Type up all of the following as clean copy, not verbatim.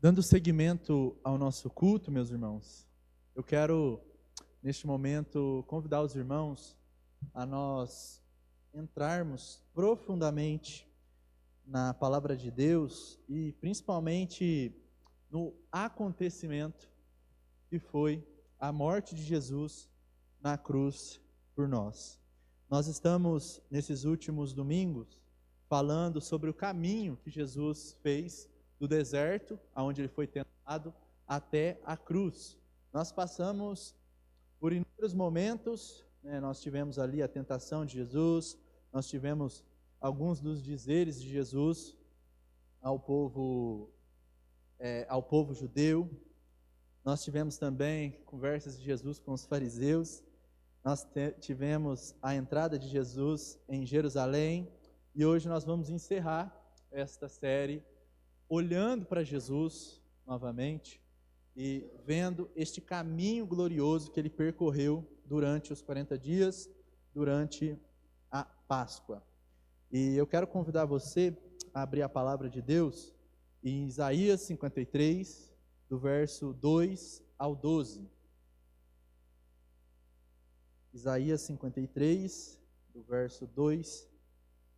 Dando seguimento ao nosso culto, meus irmãos, eu quero, neste momento, convidar os irmãos a nós entrarmos profundamente na palavra de Deus e principalmente no acontecimento que foi a morte de Jesus na cruz por nós. Nós estamos, nesses últimos domingos, falando sobre o caminho que Jesus fez do deserto, aonde ele foi tentado, até a cruz. Nós passamos por inúmeros momentos, nós tivemos ali a tentação de Jesus, nós tivemos alguns dos dizeres de Jesus ao povo judeu, nós tivemos também conversas de Jesus com os fariseus, nós tivemos a entrada de Jesus em Jerusalém, e hoje nós vamos encerrar esta série olhando para Jesus novamente e vendo este caminho glorioso que ele percorreu durante os 40 dias, durante a Páscoa. E eu quero convidar você a abrir a palavra de Deus em Isaías 53, do verso 2 ao 12. Isaías 53, do verso 2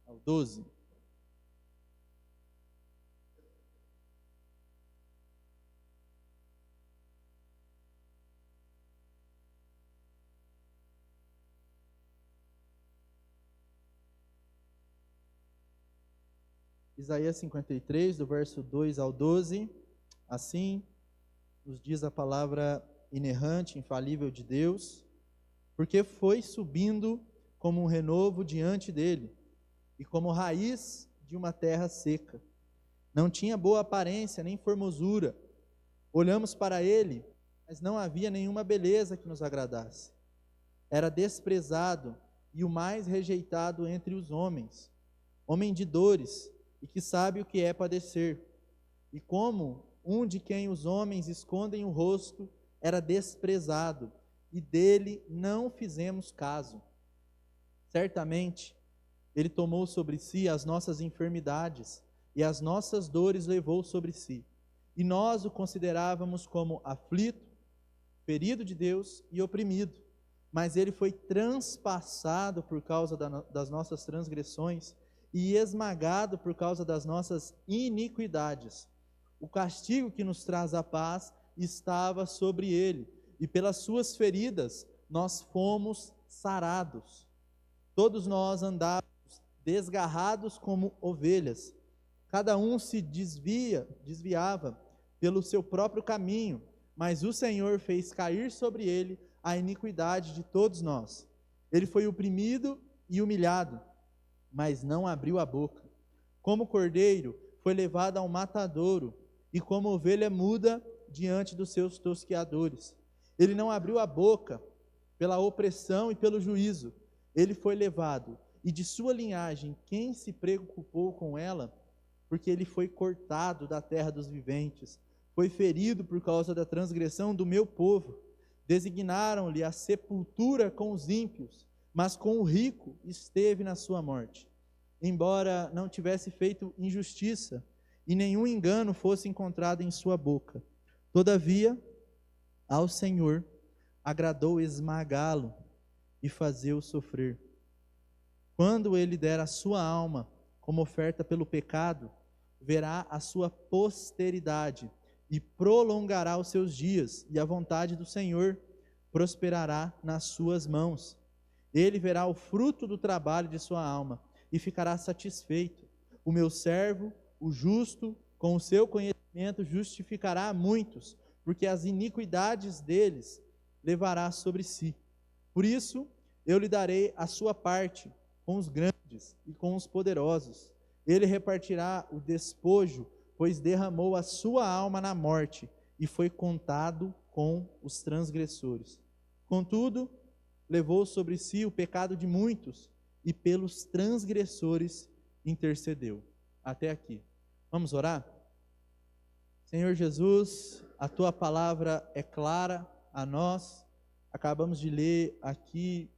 ao 12. Isaías 53, do verso 2 ao 12, assim nos diz a palavra inerrante, infalível de Deus, porque foi subindo como um renovo diante dele, e como raiz de uma terra seca. Não tinha boa aparência, nem formosura. Olhamos para ele, mas não havia nenhuma beleza que nos agradasse. Era desprezado e o mais rejeitado entre os homens, homem de dores, e que sabe o que é padecer. E como um de quem os homens escondem o rosto, era desprezado, e dele não fizemos caso. Certamente, ele tomou sobre si as nossas enfermidades, e as nossas dores levou sobre si. E nós o considerávamos como aflito, ferido de Deus e oprimido. Mas ele foi transpassado por causa das nossas transgressões, e esmagado por causa das nossas iniquidades. O castigo que nos traz a paz estava sobre ele, e pelas suas feridas nós fomos sarados. Todos nós andávamos desgarrados como ovelhas, cada um se desviava pelo seu próprio caminho, mas o Senhor fez cair sobre ele a iniquidade de todos nós. Ele foi oprimido e humilhado, mas não abriu a boca. Como cordeiro, foi levado ao matadouro, e como ovelha muda diante dos seus tosqueadores. Ele não abriu a boca pela opressão e pelo juízo. Ele foi levado, e de sua linhagem, quem se preocupou com ela? Porque ele foi cortado da terra dos viventes, foi ferido por causa da transgressão do meu povo. Designaram-lhe a sepultura com os ímpios, mas com o rico esteve na sua morte, embora não tivesse feito injustiça, e nenhum engano fosse encontrado em sua boca. Todavia, ao Senhor agradou esmagá-lo e fazê-o sofrer. Quando ele der a sua alma como oferta pelo pecado, verá a sua posteridade e prolongará os seus dias, e a vontade do Senhor prosperará nas suas mãos. Ele verá o fruto do trabalho de sua alma e ficará satisfeito. O meu servo, o justo, com o seu conhecimento justificará a muitos, porque as iniquidades deles levará sobre si. Por isso, eu lhe darei a sua parte com os grandes e com os poderosos. Ele repartirá o despojo, pois derramou a sua alma na morte e foi contado com os transgressores. Contudo, levou sobre si o pecado de muitos e pelos transgressores intercedeu. Até aqui. Vamos orar? Senhor Jesus, a tua palavra é clara a nós. Acabamos de ler aqui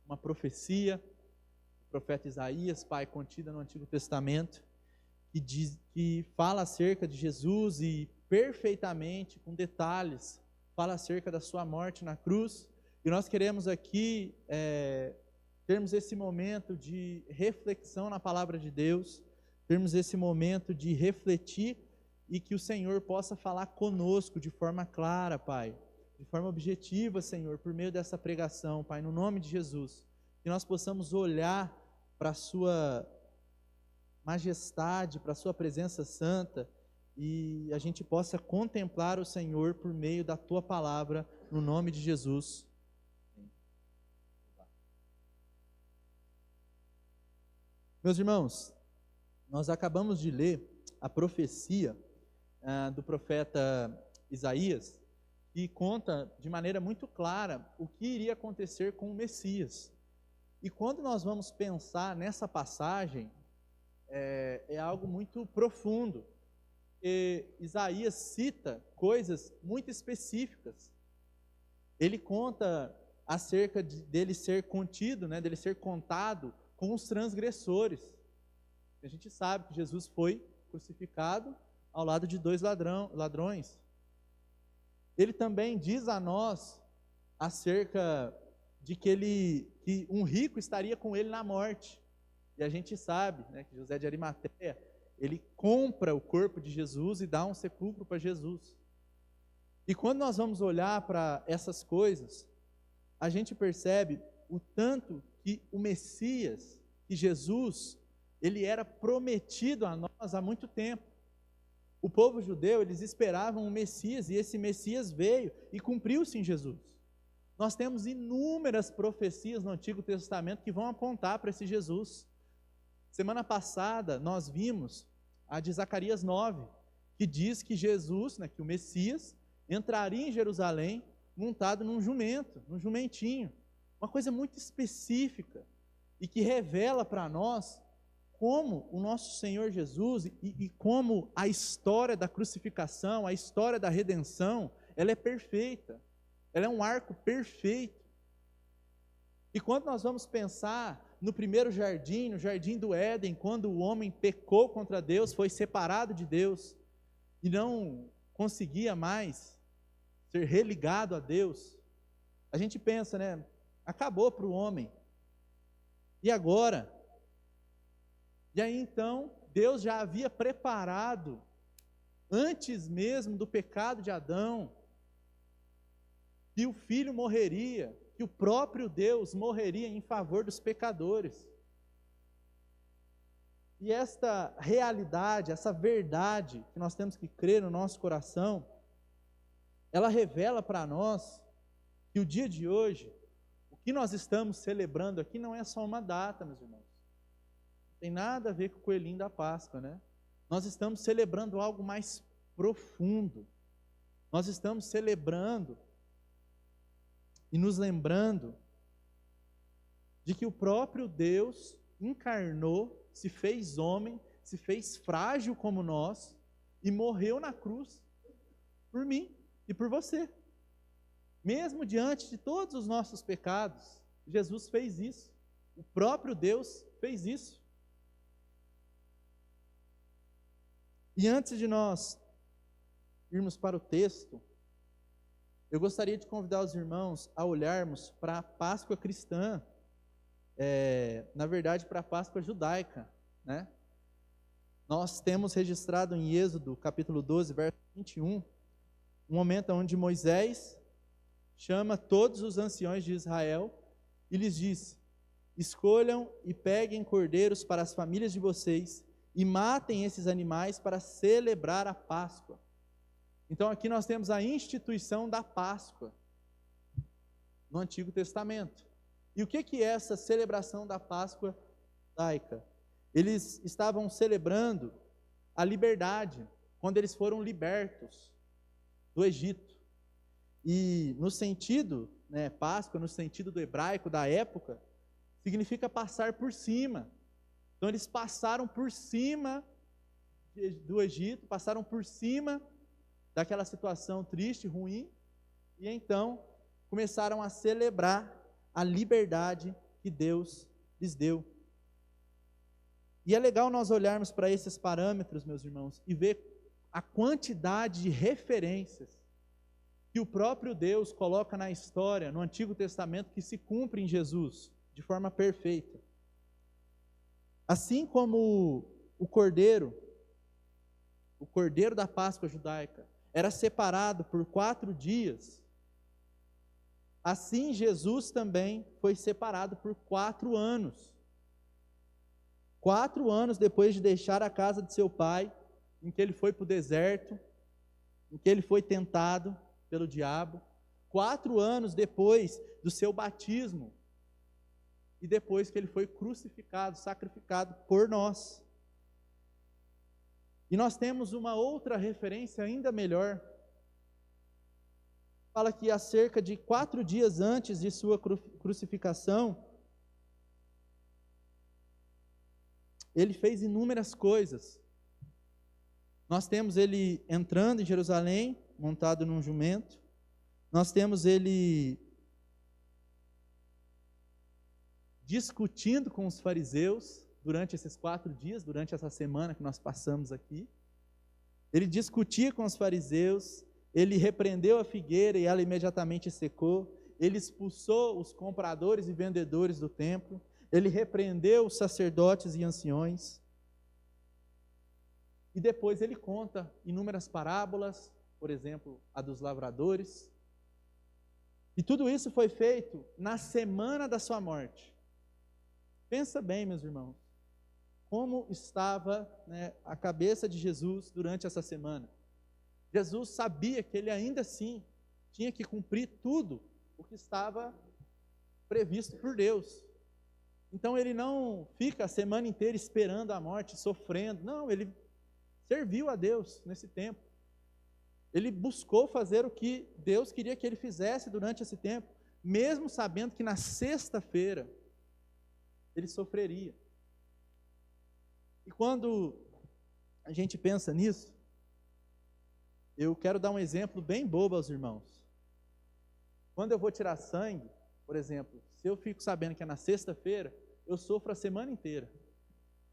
uma profecia do profeta Isaías, Pai, contida no Antigo Testamento, que fala acerca de Jesus, e perfeitamente, com detalhes, fala acerca da sua morte na cruz. E nós queremos aqui termos esse momento de reflexão na palavra de Deus, termos esse momento de refletir e que o Senhor possa falar conosco de forma clara, Pai, de forma objetiva, Senhor, por meio dessa pregação, Pai, no nome de Jesus, que nós possamos olhar para a sua majestade, para a sua presença santa, e a gente possa contemplar o Senhor por meio da tua palavra, no nome de Jesus. Meus irmãos, nós acabamos de ler a profecia do profeta Isaías, que conta de maneira muito clara o que iria acontecer com o Messias. E quando nós vamos pensar nessa passagem, é algo muito profundo. E Isaías cita coisas muito específicas. Ele conta acerca dele ser contido, dele ser contado com os transgressores. A gente sabe que Jesus foi crucificado ao lado de 2 ladrões. Ele também diz a nós acerca de que um rico estaria com ele na morte. E a gente sabe, que José de Arimateia, ele compra o corpo de Jesus e dá um sepulcro para Jesus. E quando nós vamos olhar para essas coisas, a gente percebe o tanto que o Messias, que Jesus, ele era prometido a nós há muito tempo. O povo judeu, eles esperavam um Messias, e esse Messias veio e cumpriu-se em Jesus. Nós temos inúmeras profecias no Antigo Testamento que vão apontar para esse Jesus. Semana passada, nós vimos a de Zacarias 9, que diz que Jesus, que o Messias, entraria em Jerusalém montado num jumento, num jumentinho. Uma coisa muito específica e que revela para nós como o nosso Senhor Jesus e como a história da crucificação, a história da redenção, ela é perfeita. Ela é um arco perfeito. E quando nós vamos pensar no primeiro jardim, no jardim do Éden, quando o homem pecou contra Deus, foi separado de Deus e não conseguia mais ser religado a Deus, a gente pensa, acabou para o homem. E agora? E aí então, Deus já havia preparado, antes mesmo do pecado de Adão, que o filho morreria, que o próprio Deus morreria em favor dos pecadores. E esta realidade, essa verdade que nós temos que crer no nosso coração, ela revela para nós que o dia de hoje, o que nós estamos celebrando aqui não é só uma data, meus irmãos. Não tem nada a ver com o coelhinho da Páscoa, Nós estamos celebrando algo mais profundo. Nós estamos celebrando e nos lembrando de que o próprio Deus encarnou, se fez homem, se fez frágil como nós e morreu na cruz por mim e por você. Mesmo diante de todos os nossos pecados, Jesus fez isso. O próprio Deus fez isso. E antes de nós irmos para o texto, eu gostaria de convidar os irmãos a olharmos para a Páscoa cristã, na verdade para a Páscoa judaica, Nós temos registrado em Êxodo, capítulo 12, verso 21, um momento onde Moisés chama todos os anciões de Israel e lhes diz: escolham e peguem cordeiros para as famílias de vocês e matem esses animais para celebrar a Páscoa. Então aqui nós temos a instituição da Páscoa no Antigo Testamento. E o que é essa celebração da Páscoa judaica? Eles estavam celebrando a liberdade, quando eles foram libertos do Egito. E no sentido, Páscoa, no sentido do hebraico da época, significa passar por cima. Então eles passaram por cima do Egito, passaram por cima daquela situação triste, ruim, e então começaram a celebrar a liberdade que Deus lhes deu. E é legal nós olharmos para esses parâmetros, meus irmãos, e ver a quantidade de referências que o próprio Deus coloca na história, no Antigo Testamento, que se cumpre em Jesus, de forma perfeita. Assim como o cordeiro da Páscoa judaica, era separado por 4 dias, assim Jesus também foi separado por 4 anos. 4 anos depois de deixar a casa de seu pai, em que ele foi para o deserto, em que ele foi tentado pelo diabo, 4 anos depois do seu batismo, e depois que ele foi crucificado, sacrificado por nós. E nós temos uma outra referência ainda melhor. Fala que há cerca de 4 dias antes de sua crucificação, ele fez inúmeras coisas. Nós temos ele entrando em Jerusalém, montado num jumento. Nós temos ele discutindo com os fariseus durante esses 4 dias, durante essa semana que nós passamos aqui. Ele discutia com os fariseus, ele repreendeu a figueira e ela imediatamente secou. Ele expulsou os compradores e vendedores do templo. Ele repreendeu os sacerdotes e anciões. E depois ele conta inúmeras parábolas, por exemplo, a dos lavradores. E tudo isso foi feito na semana da sua morte. Pensa bem, meus irmãos, como estava, a cabeça de Jesus durante essa semana. Jesus sabia que ele ainda assim tinha que cumprir tudo o que estava previsto por Deus. Então ele não fica a semana inteira esperando a morte, sofrendo. Não, ele serviu a Deus nesse tempo. Ele buscou fazer o que Deus queria que ele fizesse durante esse tempo, mesmo sabendo que na sexta-feira ele sofreria. E quando a gente pensa nisso, eu quero dar um exemplo bem bobo aos irmãos. Quando eu vou tirar sangue, por exemplo, se eu fico sabendo que é na sexta-feira, eu sofro a semana inteira.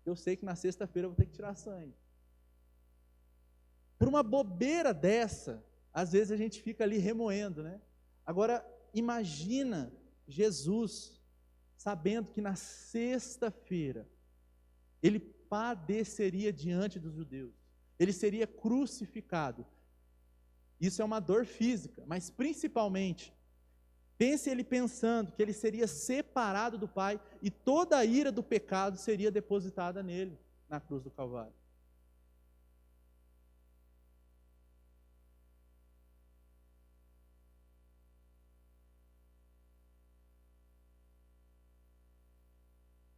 Eu sei que na sexta-feira eu vou ter que tirar sangue. Por uma bobeira dessa, às vezes a gente fica ali remoendo, né? Agora, imagina Jesus sabendo que na sexta-feira ele padeceria diante dos judeus. Ele seria crucificado. Isso é uma dor física, mas principalmente, pense ele pensando que ele seria separado do Pai e toda a ira do pecado seria depositada nele, na cruz do Calvário.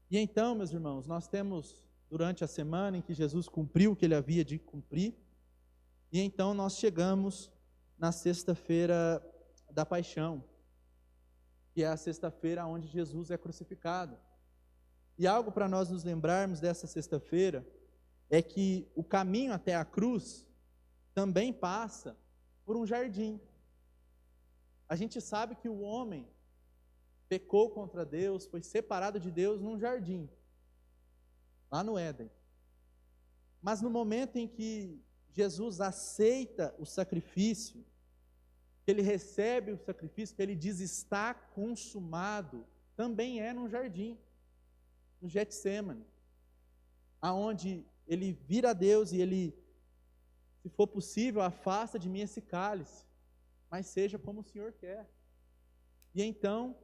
E então, meus irmãos, nós temos, durante a semana em que Jesus cumpriu o que ele havia de cumprir, e então nós chegamos na sexta-feira da paixão, que é a sexta-feira onde Jesus é crucificado. E algo para nós nos lembrarmos dessa sexta-feira é que o caminho até a cruz também passa por um jardim. A gente sabe que o homem pecou contra Deus, foi separado de Deus num jardim, lá no Éden. Mas no momento em que Jesus aceita o sacrifício, que ele recebe o sacrifício, que ele diz está consumado, também é num jardim, no Getsêmani, aonde ele vira a Deus e ele, se for possível, afasta de mim esse cálice, mas seja como o Senhor quer. E então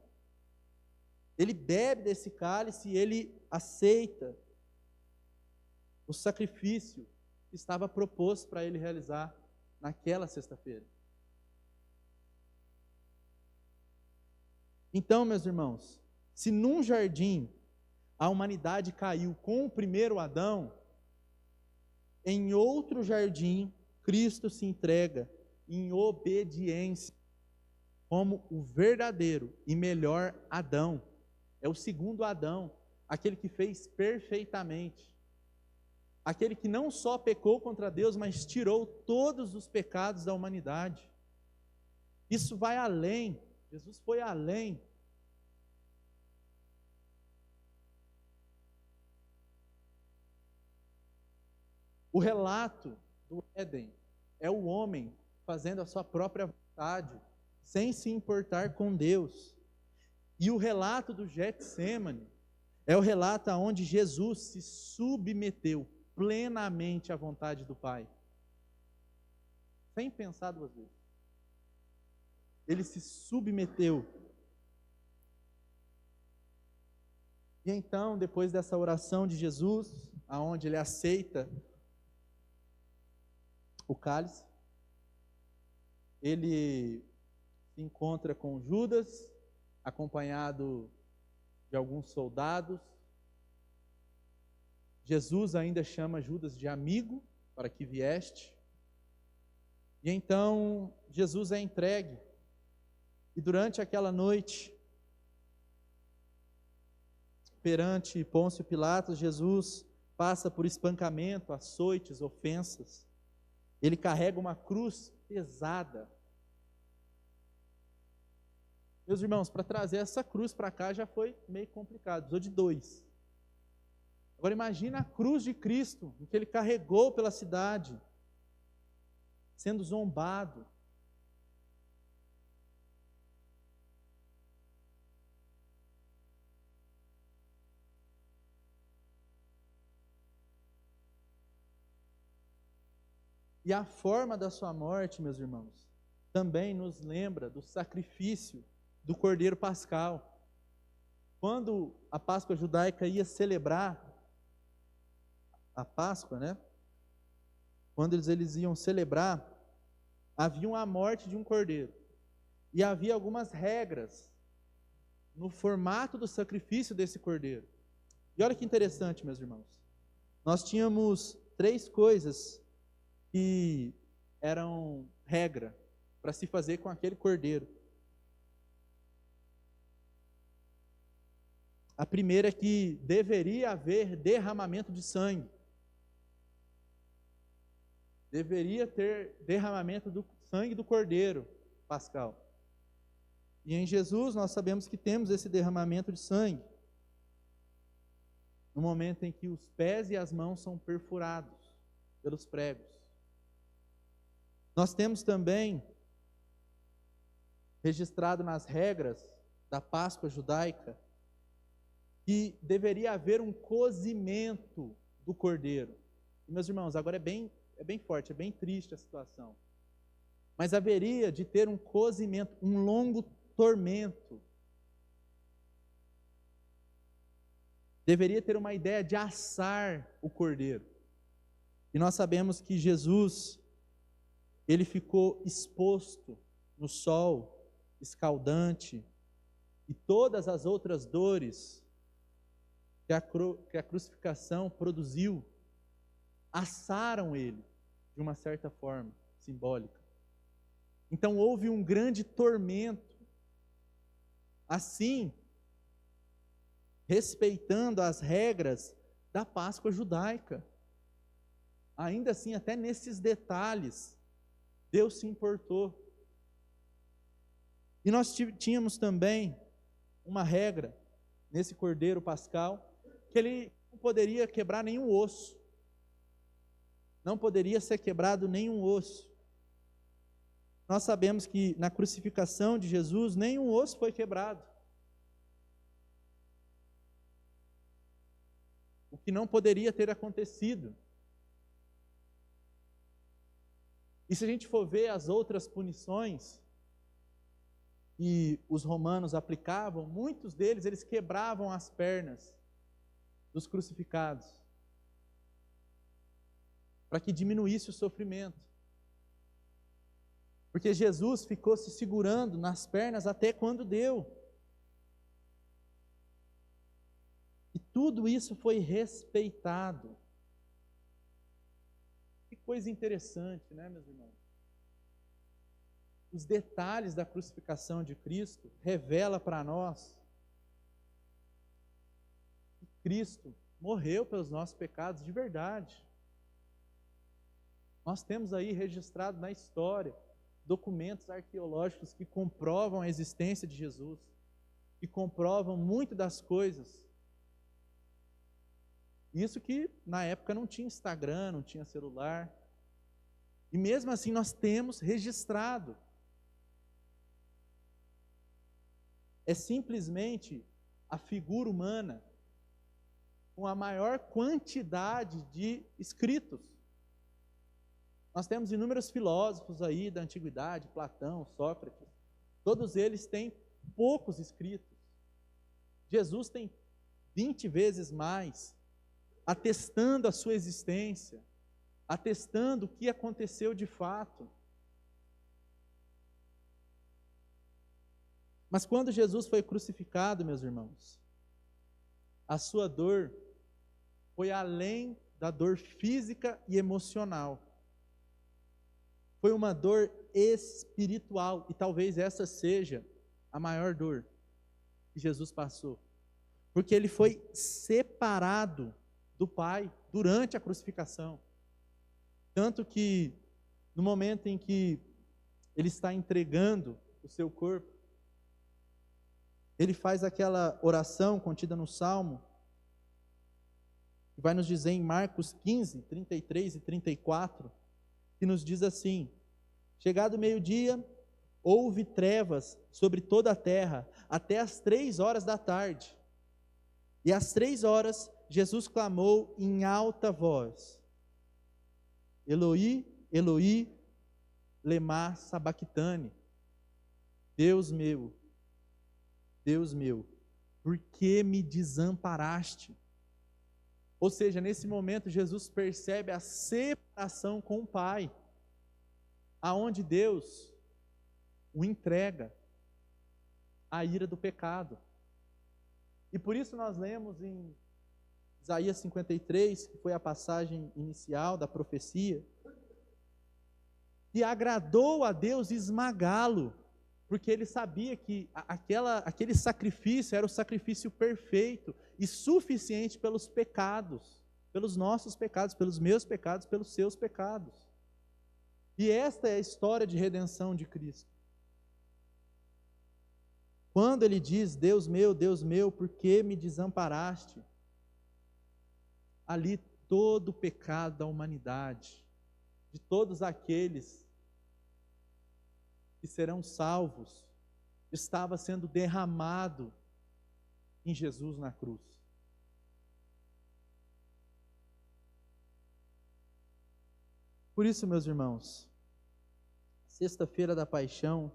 ele bebe desse cálice e ele aceita o sacrifício que estava proposto para ele realizar naquela sexta-feira. Então, meus irmãos, se num jardim a humanidade caiu com o primeiro Adão, em outro jardim Cristo se entrega em obediência como o verdadeiro e melhor Adão. É o segundo Adão, aquele que fez perfeitamente. Aquele que não só pecou contra Deus, mas tirou todos os pecados da humanidade. Isso vai além, Jesus foi além. O relato do Éden é o homem fazendo a sua própria vontade, sem se importar com Deus. E o relato do Getsemane é o relato onde Jesus se submeteu plenamente à vontade do Pai, sem pensar duas vezes. Ele se submeteu. E então, depois dessa oração de Jesus, aonde ele aceita o cálice, ele se encontra com Judas, acompanhado de alguns soldados. Jesus ainda chama Judas de amigo, para que vieste. E então Jesus é entregue. E durante aquela noite, perante Pôncio Pilatos, Jesus passa por espancamento, açoites, ofensas. Ele carrega uma cruz pesada. Meus irmãos, para trazer essa cruz para cá já foi meio complicado, precisou de 2. Agora imagina a cruz de Cristo, em que ele carregou pela cidade, sendo zombado. E a forma da sua morte, meus irmãos, também nos lembra do sacrifício do Cordeiro Pascal. Quando a Páscoa judaica ia celebrar a Páscoa, né? Quando eles iam celebrar, havia a morte de um cordeiro. E havia algumas regras no formato do sacrifício desse cordeiro. E olha que interessante, meus irmãos. Nós tínhamos 3 coisas que eram regra para se fazer com aquele cordeiro. A primeira é que deveria haver derramamento de sangue. Deveria ter derramamento do sangue do cordeiro pascal. E em Jesus nós sabemos que temos esse derramamento de sangue. No momento em que os pés e as mãos são perfurados pelos pregos. Nós temos também registrado nas regras da Páscoa judaica que deveria haver um cozimento do cordeiro. E, meus irmãos, agora é bem forte, é bem triste a situação. Mas haveria de ter um cozimento, um longo tormento. Deveria ter uma ideia de assar o cordeiro. E nós sabemos que Jesus, ele ficou exposto no sol escaldante e todas as outras dores que a crucificação produziu, assaram ele de uma certa forma simbólica. Então houve um grande tormento. Assim, respeitando as regras da Páscoa judaica. Ainda assim, até nesses detalhes, Deus se importou. E nós tínhamos também uma regra nesse cordeiro pascal, que ele não poderia quebrar nenhum osso. Não poderia ser quebrado nenhum osso. Nós sabemos que na crucificação de Jesus, nenhum osso foi quebrado. O que não poderia ter acontecido. E se a gente for ver as outras punições que os romanos aplicavam, muitos deles, eles quebravam as pernas dos crucificados, para que diminuísse o sofrimento. Porque Jesus ficou se segurando nas pernas até quando deu. E tudo isso foi respeitado. Que coisa interessante, né, meus irmãos? Os detalhes da crucificação de Cristo revela para nós que Cristo morreu pelos nossos pecados de verdade. Nós temos aí registrado na história documentos arqueológicos que comprovam a existência de Jesus, que comprovam muito das coisas. Isso que na época não tinha Instagram, não tinha celular, E mesmo assim nós temos registrado. É simplesmente a figura humana com a maior quantidade de escritos. Nós temos inúmeros filósofos aí da antiguidade, Platão, Sócrates, todos eles têm poucos escritos. Jesus tem 20 vezes mais, atestando a sua existência, atestando o que aconteceu de fato. Mas quando Jesus foi crucificado, meus irmãos, a sua dor foi além da dor física e emocional. Foi uma dor espiritual, e talvez essa seja a maior dor que Jesus passou. Porque ele foi separado do Pai durante a crucificação. Tanto que, no momento em que ele está entregando o seu corpo, ele faz aquela oração contida no Salmo, que vai nos dizer em Marcos 15, 33 e 34, que nos diz assim: chegado o meio-dia, houve trevas sobre toda a terra, até as 3 horas da tarde. E às 3 horas, Jesus clamou em alta voz: Eloi, Eloi, lema sabachthani. Deus meu, por que me desamparaste? Ou seja, nesse momento Jesus percebe a separação com o Pai, aonde Deus o entrega à ira do pecado. E por isso nós lemos em Isaías 53, que foi a passagem inicial da profecia, que agradou a Deus esmagá-lo, porque ele sabia que aquele sacrifício era o sacrifício perfeito e suficiente pelos pecados, pelos nossos pecados, pelos meus pecados, pelos seus pecados. E esta é a história de redenção de Cristo. Quando ele diz: Deus meu, por que me desamparaste? Ali todo o pecado da humanidade, de todos aqueles que serão salvos, estava sendo derramado em Jesus na cruz. Por isso, meus irmãos, Sexta-feira da Paixão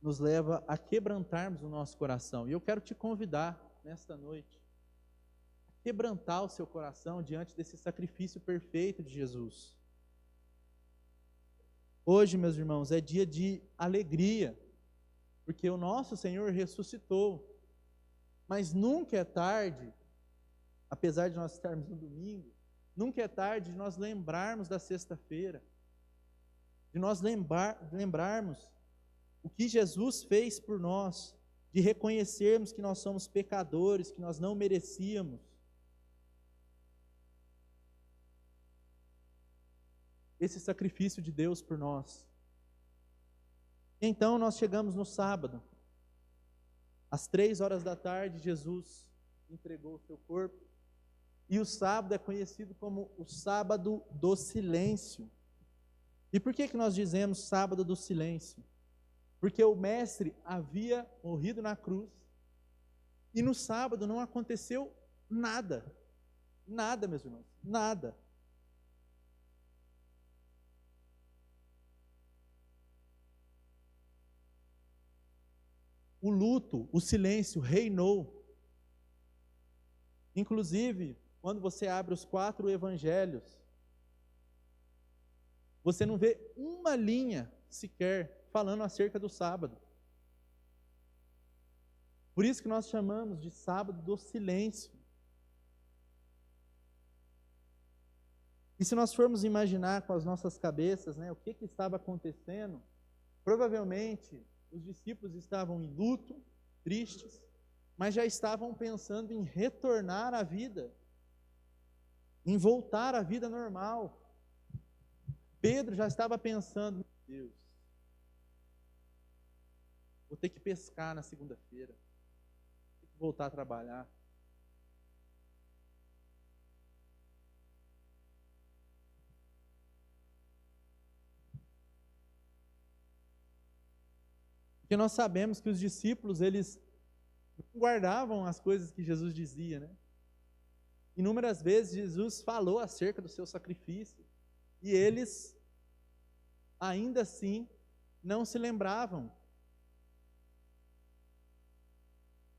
nos leva a quebrantarmos o nosso coração. E eu quero te convidar, nesta noite, a quebrantar o seu coração diante desse sacrifício perfeito de Jesus. Hoje, meus irmãos, é dia de alegria, porque o nosso Senhor ressuscitou. Mas nunca é tarde, apesar de nós estarmos no domingo, nunca é tarde de nós lembrarmos da sexta-feira, de nós lembrarmos o que Jesus fez por nós, de reconhecermos que nós somos pecadores, que nós não merecíamos. Esse sacrifício de Deus por nós. Então nós chegamos no sábado. Às 3 horas da tarde, Jesus entregou o seu corpo. E o sábado é conhecido como o sábado do silêncio. E por que nós dizemos sábado do silêncio? Porque o mestre havia morrido na cruz. E no sábado não aconteceu nada. Nada, meus irmãos, nada. O luto, o silêncio reinou. Inclusive, quando você abre os 4 evangelhos, você não vê uma linha sequer falando acerca do sábado. Por isso que nós chamamos de sábado do silêncio. E se nós formos imaginar com as nossas cabeças, o que estava acontecendo, provavelmente os discípulos estavam em luto, tristes, mas já estavam pensando em retornar à vida, em voltar à vida normal. Pedro já estava pensando: meu Deus, vou ter que pescar na segunda-feira, vou ter que voltar a trabalhar. Porque nós sabemos que os discípulos, eles não guardavam as coisas que Jesus dizia, né? Inúmeras vezes Jesus falou acerca do seu sacrifício, e eles, ainda assim, não se lembravam.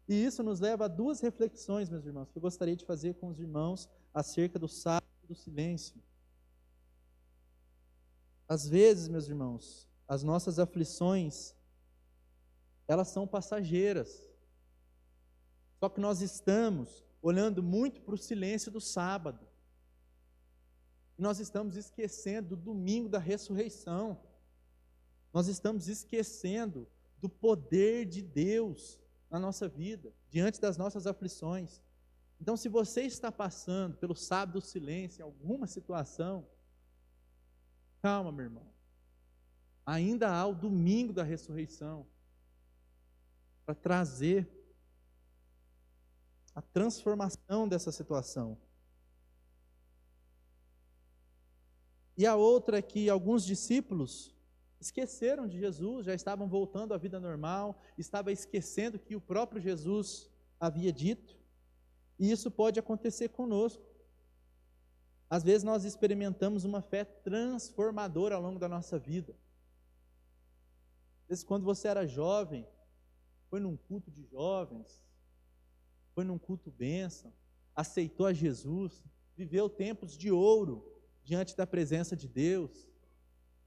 E isso nos leva a duas reflexões, meus irmãos, que eu gostaria de fazer com os irmãos acerca do sábado do silêncio. Às vezes, meus irmãos, as nossas aflições, elas são passageiras. Só que nós estamos olhando muito para o silêncio do sábado. E nós estamos esquecendo do domingo da ressurreição. Nós estamos esquecendo do poder de Deus na nossa vida, diante das nossas aflições. Então, se você está passando pelo sábado do silêncio, em alguma situação, calma, meu irmão. Ainda há o domingo da ressurreição para trazer a transformação dessa situação. E a outra é que alguns discípulos esqueceram de Jesus, já estavam voltando à vida normal, estavam esquecendo que o próprio Jesus havia dito, e isso pode acontecer conosco. Às vezes nós experimentamos uma fé transformadora ao longo da nossa vida. Às vezes, quando você era jovem, foi num culto de jovens, foi num culto bênção, aceitou a Jesus, viveu tempos de ouro diante da presença de Deus,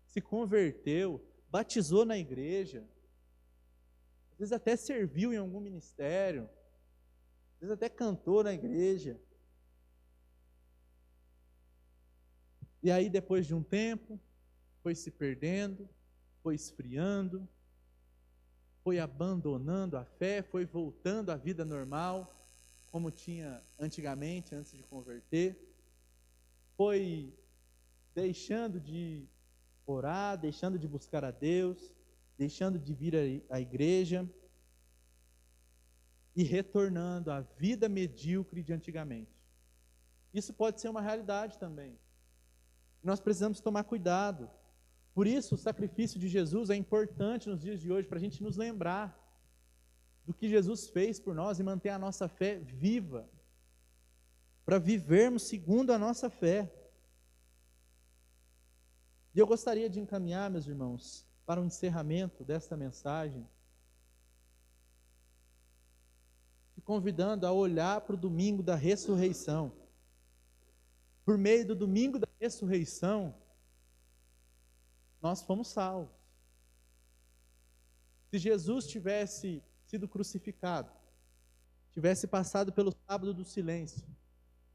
se converteu, batizou na igreja, às vezes até serviu em algum ministério, às vezes até cantou na igreja. E aí, depois de um tempo, foi se perdendo, foi esfriando, foi abandonando a fé, foi voltando à vida normal, como tinha antigamente, antes de converter, foi deixando de orar, deixando de buscar a Deus, deixando de vir à igreja e retornando à vida medíocre de antigamente. Isso pode ser uma realidade também. Nós precisamos tomar cuidado. Por isso, o sacrifício de Jesus é importante nos dias de hoje, para a gente nos lembrar do que Jesus fez por nós e manter a nossa fé viva, para vivermos segundo a nossa fé. E eu gostaria de encaminhar, meus irmãos, para o encerramento desta mensagem, te convidando a olhar para o domingo da ressurreição. Por meio do domingo da ressurreição, nós fomos salvos. Se Jesus tivesse sido crucificado, tivesse passado pelo sábado do silêncio,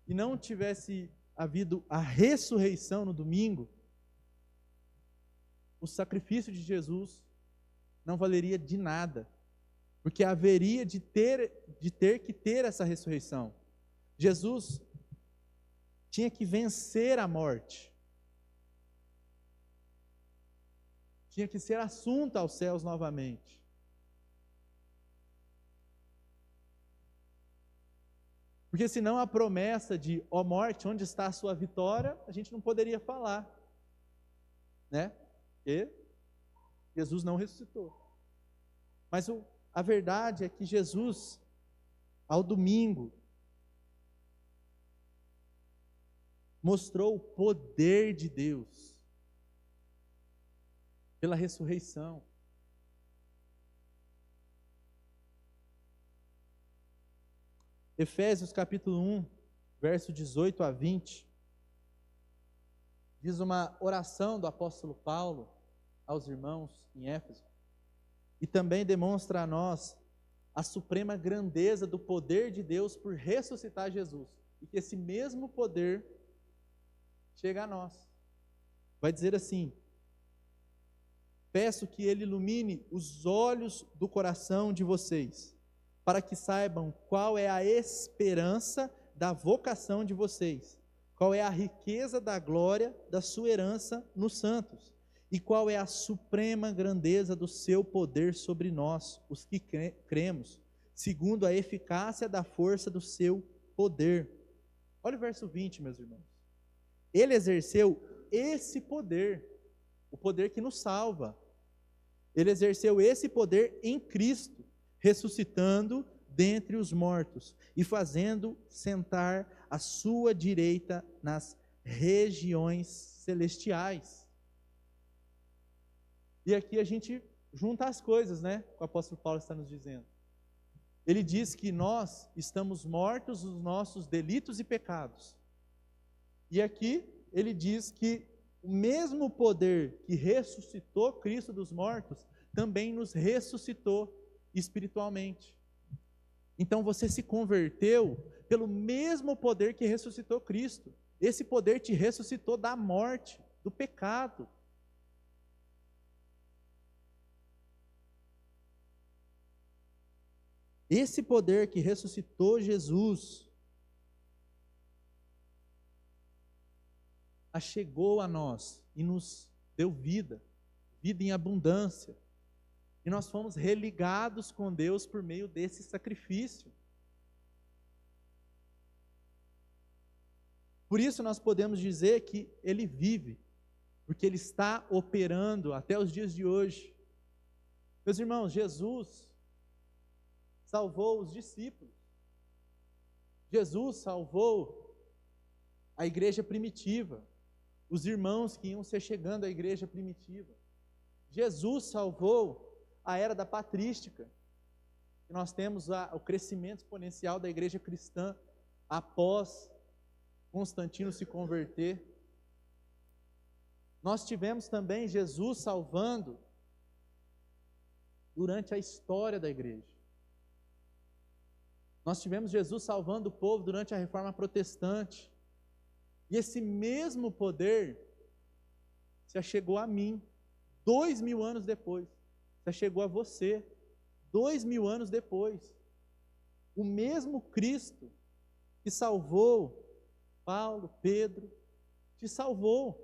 e não tivesse havido a ressurreição no domingo, o sacrifício de Jesus não valeria de nada, porque haveria de ter que ter essa ressurreição. Jesus tinha que vencer a morte, tinha que ser assunto aos céus novamente. Porque senão a promessa de, ó morte, onde está a sua vitória, a gente não poderia falar, né? Porque Jesus não ressuscitou. Mas a verdade é que Jesus, ao domingo, mostrou o poder de Deus pela ressurreição. Efésios capítulo 1, verso 18 a 20, diz uma oração do apóstolo Paulo aos irmãos em Éfeso, e também demonstra a nós a suprema grandeza do poder de Deus por ressuscitar Jesus, e que esse mesmo poder chega a nós. Vai dizer assim: peço que Ele ilumine os olhos do coração de vocês, para que saibam qual é a esperança da vocação de vocês, qual é a riqueza da glória da sua herança nos santos, e qual é a suprema grandeza do seu poder sobre nós, os que cremos, segundo a eficácia da força do seu poder. Olha o verso 20, meus irmãos. Ele exerceu esse poder, o poder que nos salva, Ele exerceu esse poder em Cristo, ressuscitando dentre os mortos e fazendo sentar à sua direita nas regiões celestiais. E aqui a gente junta as coisas, né? O apóstolo Paulo está nos dizendo. Ele diz que nós estamos mortos nos nossos delitos e pecados. E aqui ele diz que o mesmo poder que ressuscitou Cristo dos mortos, também nos ressuscitou espiritualmente. Então você se converteu pelo mesmo poder que ressuscitou Cristo. Esse poder te ressuscitou da morte, do pecado. Esse poder que ressuscitou Jesus achegou a nós e nos deu vida, vida em abundância. E nós fomos religados com Deus por meio desse sacrifício. Por isso nós podemos dizer que Ele vive, porque Ele está operando até os dias de hoje. Meus irmãos, Jesus salvou os discípulos. Jesus salvou a igreja primitiva, os irmãos que iam ser chegando à igreja primitiva. Jesus salvou a era da patrística. E nós temos o crescimento exponencial da igreja cristã após Constantino se converter. Nós tivemos também Jesus salvando durante a história da igreja. Nós tivemos Jesus salvando o povo durante a Reforma Protestante. E esse mesmo poder se achegou a mim 2000 anos depois. Se achegou a você 2000 anos depois. O mesmo Cristo que salvou Paulo, Pedro, te salvou.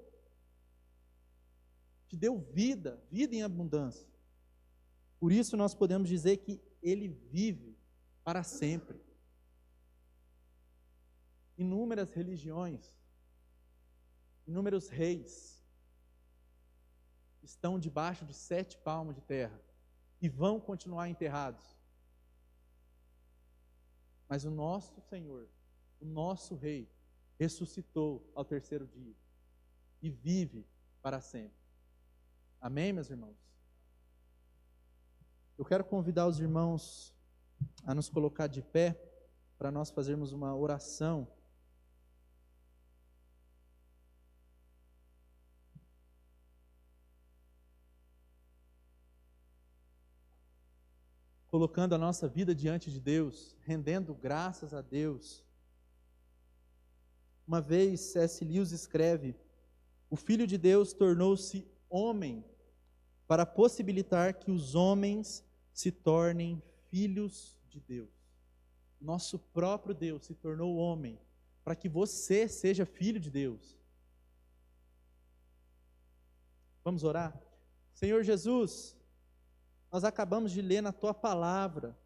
Te deu vida, vida em abundância. Por isso nós podemos dizer que Ele vive para sempre. Inúmeras religiões, inúmeros reis estão debaixo de 7 palmos de terra e vão continuar enterrados. Mas o nosso Senhor, o nosso Rei, ressuscitou ao 3º dia e vive para sempre. Amém, meus irmãos? Eu quero convidar os irmãos a nos colocar de pé para nós fazermos uma oração. Colocando a nossa vida diante de Deus, rendendo graças a Deus. Uma vez C.S. Lewis escreve: o Filho de Deus tornou-se homem para possibilitar que os homens se tornem filhos de Deus. Nosso próprio Deus se tornou homem para que você seja filho de Deus. Vamos orar? Senhor Jesus, nós acabamos de ler na Tua palavra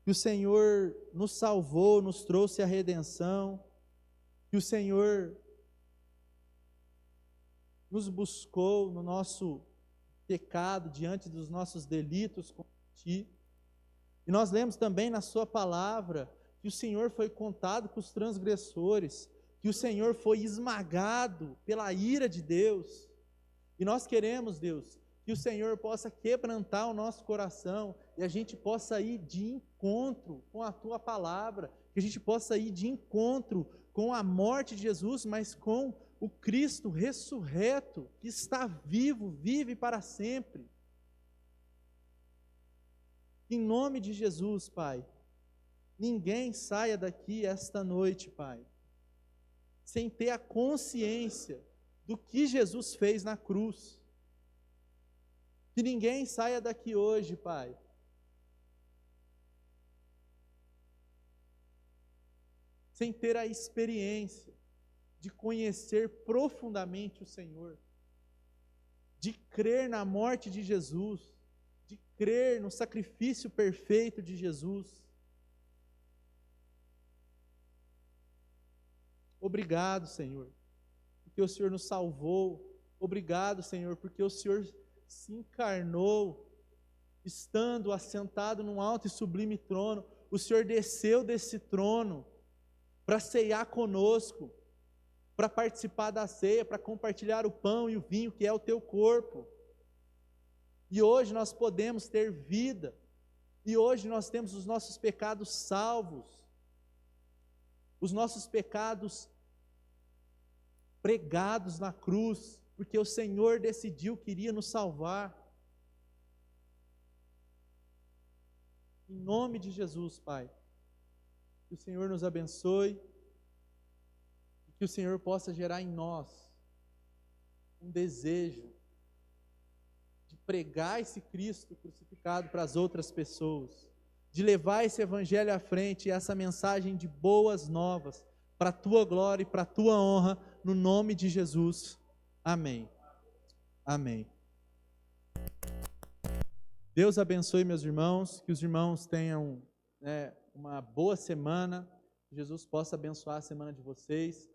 que o Senhor nos salvou, nos trouxe a redenção, que o Senhor nos buscou no nosso pecado, diante dos nossos delitos contra Ti. E nós lemos também na Sua palavra que o Senhor foi contado com os transgressores, que o Senhor foi esmagado pela ira de Deus. E nós queremos, Deus, que o Senhor possa quebrantar o nosso coração e a gente possa ir de encontro com a Tua palavra, que a gente possa ir de encontro com a morte de Jesus, mas com o Cristo ressurreto, que está vivo, vive para sempre. Em nome de Jesus, Pai, ninguém saia daqui esta noite, Pai, sem ter a consciência do que Jesus fez na cruz. Que ninguém saia daqui hoje, Pai, sem ter a experiência de conhecer profundamente o Senhor, de crer na morte de Jesus, de crer no sacrifício perfeito de Jesus. Obrigado, Senhor, porque o Senhor nos salvou. Obrigado, Senhor, porque o Senhor se encarnou, estando assentado num alto e sublime trono. O Senhor desceu desse trono para ceiar conosco, para participar da ceia, para compartilhar o pão e o vinho, que é o teu corpo. E hoje nós podemos ter vida, e hoje nós temos os nossos pecados salvos, os nossos pecados pregados na cruz, porque o Senhor decidiu que iria nos salvar. Em nome de Jesus, Pai, que o Senhor nos abençoe, e que o Senhor possa gerar em nós um desejo de pregar esse Cristo crucificado para as outras pessoas, de levar esse Evangelho à frente, e essa mensagem de boas novas, para a Tua glória e para a Tua honra, no nome de Jesus. Amém. Amém. Deus abençoe meus irmãos, que os irmãos tenham uma boa semana, que Jesus possa abençoar a semana de vocês.